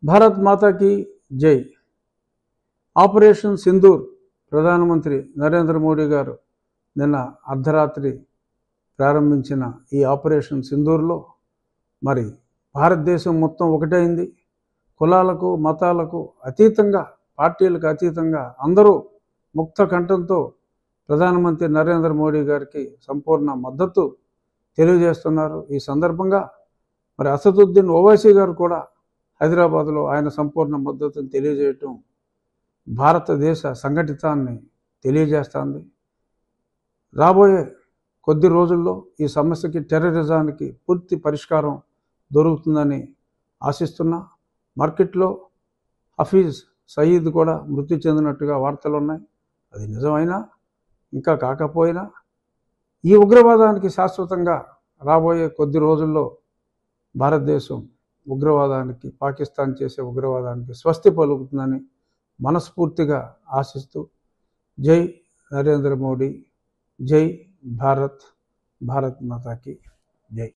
భారత్ మాతాకి జై. ఆపరేషన్ సింధూర్ ప్రధానమంత్రి నరేంద్ర మోడీ గారు నిన్న అర్ధరాత్రి ప్రారంభించిన ఈ ఆపరేషన్ సింధూర్లో మరి భారతదేశం మొత్తం ఒకటైంది. కులాలకు మతాలకు అతీతంగా, పార్టీలకు అతీతంగా అందరూ ముక్త కంఠంతో ప్రధానమంత్రి నరేంద్ర మోడీ గారికి సంపూర్ణ మద్దతు తెలియజేస్తున్నారు. ఈ సందర్భంగా మరి అసదుద్దీన్ ఓవైసీ గారు కూడా హైదరాబాద్లో ఆయన సంపూర్ణ మద్దతును తెలియజేయటం భారతదేశ సంఘటితాన్ని తెలియజేస్తుంది. రాబోయే కొద్ది రోజుల్లో ఈ సమస్యకి, టెర్రరిజానికి పూర్తి పరిష్కారం దొరుకుతుందని ఆశిస్తున్నా. మార్కెట్లో హఫీజ్ సయీద్ కూడా మృతి చెందినట్టుగా వార్తలు ఉన్నాయి. అది నిజమైనా ఇంకా కాకపోయినా ఈ ఉగ్రవాదానికి శాశ్వతంగా రాబోయే కొద్ది రోజుల్లో భారతదేశం ఉగ్రవాదానికి, పాకిస్తాన్ చేసే ఉగ్రవాదానికి స్వస్తి పలుకుతుందని మనస్ఫూర్తిగా ఆశిస్తూ జై నరేంద్ర మోడీ, జై భారత్, భారత్ మాతాకి జై.